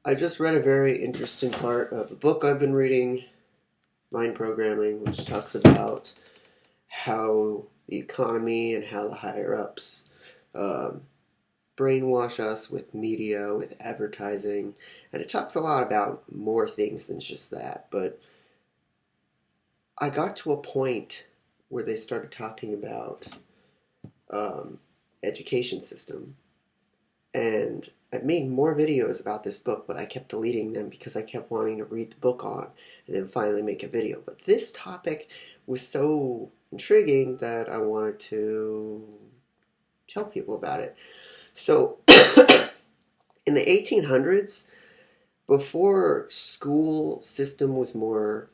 I just read a very interesting part of the book I've been reading, Mind Programming, which talks about how the economy and how the higher ups um, brainwash us with media, with advertising, and it talks a lot about more things than just that. But I got to a point where they started talking about um, education system. And I've made more videos about this book, but I kept deleting them because I kept wanting to read the book on and then finally make a video. But this topic was so intriguing that I wanted to tell people about it. So, in the 1800s, before school system was more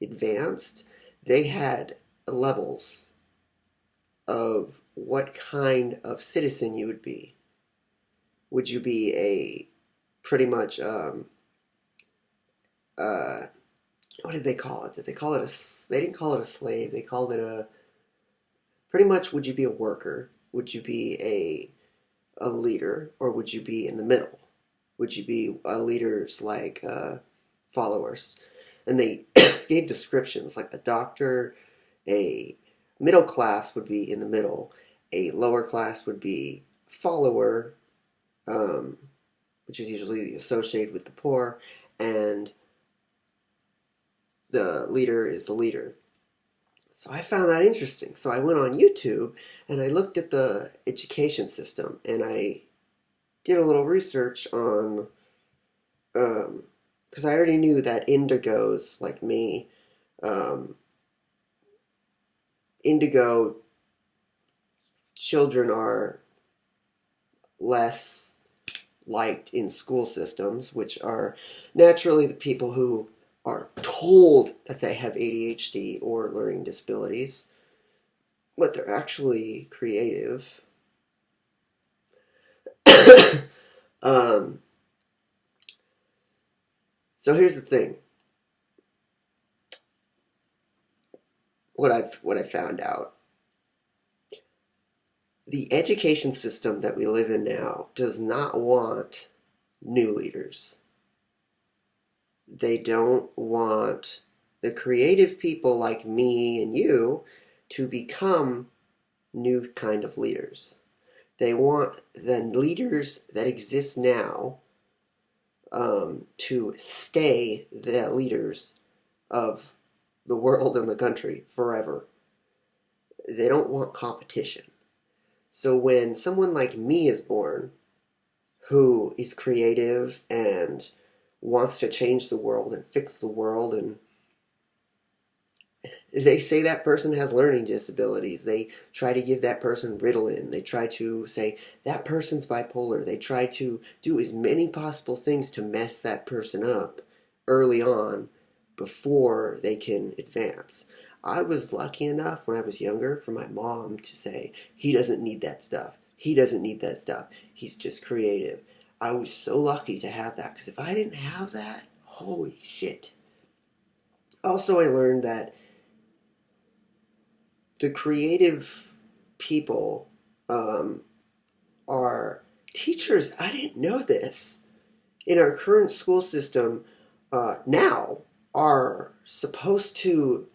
advanced, they had levels of what kind of citizen you would be. Would you be a pretty much uh, what did they call it? Did they call it a? They didn't call it a slave. They called it a. Pretty much, would you be a worker? Would you be a leader, or would you be in the middle? Would you be a leader's like followers? And they gave descriptions like a doctor, a middle class would be in the middle, a lower class would be follower, um, which is usually associated with the poor, and the leader is the leader. So I found that interesting. So I went on YouTube and I looked at the education system and I did a little research on, because I already knew that indigos like me, um, indigo children are less liked in school systems, which are naturally the people who are told that they have ADHD or learning disabilities, but they're actually creative. um, so here's the thing. What I found out. The education system that we live in now does not want new leaders. They don't want the creative people like me and you to become new kind of leaders. They want the leaders that exist now to stay the leaders of the world and the country forever. They don't want competition. So when someone like me is born, who is creative and wants to change the world and fix the world, and they say that person has learning disabilities. They try to give that person Ritalin. They try to say that person's bipolar. They try to do as many possible things to mess that person up early on before they can advance. I was lucky enough when I was younger for my mom to say, he doesn't need that stuff. He doesn't need that stuff. He's just creative. I was so lucky to have that because if I didn't have that, holy shit. Also, I learned that the creative people um, are teachers. I didn't know this. In our current school system now are supposed to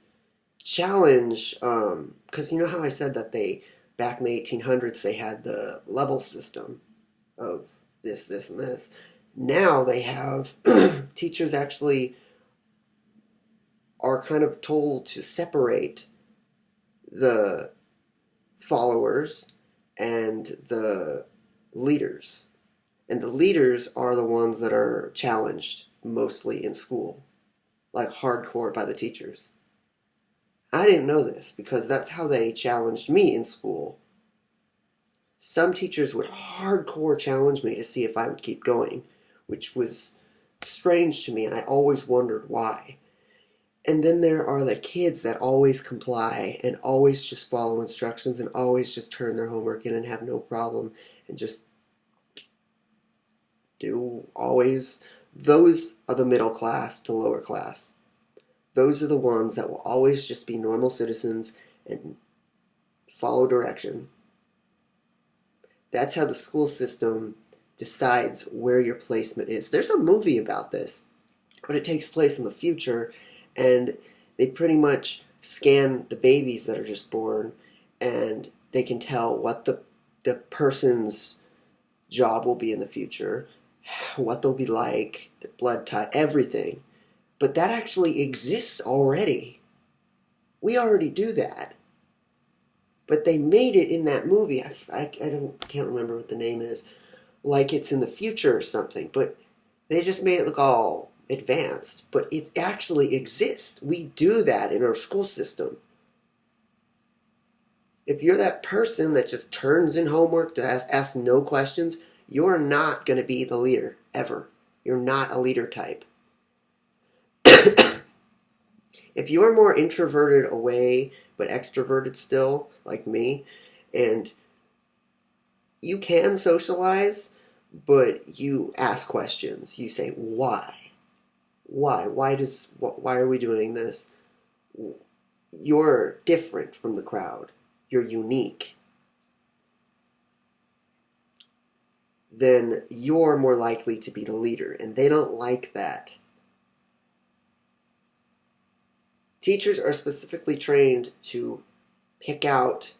challenge, because you know how I said that they, back in the 1800s, they had the level system of this, this, and this. Now they have teachers actually are kind of told to separate the followers and the leaders. And the leaders are the ones that are challenged mostly in school, like hardcore by the teachers. I didn't know this because that's how they challenged me in school. Some teachers would hardcore challenge me to see if I would keep going, which was strange to me, and I always wondered why. And then there are the kids that always comply and always just follow instructions and always just turn their homework in and have no problem and just do always. Those are the middle class to lower class. Those are the ones that will always just be normal citizens and follow direction. That's how the school system decides where your placement is. There's a movie about this, but it takes place in the future, and they pretty much scan the babies that are just born, and they can tell what the person's job will be in the future, what they'll be like, their blood type, everything. But that actually exists already. We already do that. But they made it in that movie. Can't remember what the name is. Like it's in the future or something. But they just made it look all advanced. But it actually exists. We do that in our school system. If you're that person that just turns in homework to ask no questions, you're not going to be the leader, ever. You're not a leader type. If you're more introverted away, but extroverted still, like me, and you can socialize, but you ask questions. You say, why? Why? Why are we doing this? You're different from the crowd. You're unique. Then you're more likely to be the leader, and they don't like that. Teachers are specifically trained to pick out,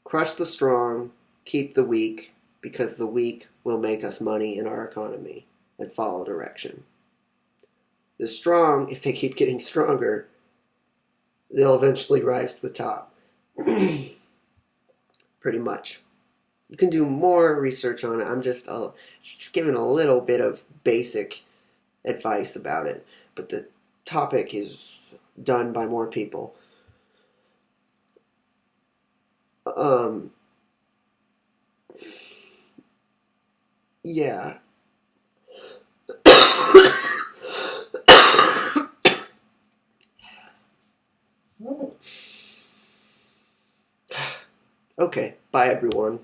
crush the strong, keep the weak, because the weak will make us money in our economy and follow direction. The strong, if they keep getting stronger, they'll eventually rise to the top. Pretty much. You can do more research on it. I'm just giving a little bit of basic advice about it, but the topic is done by more people. Yeah. Okay, bye everyone.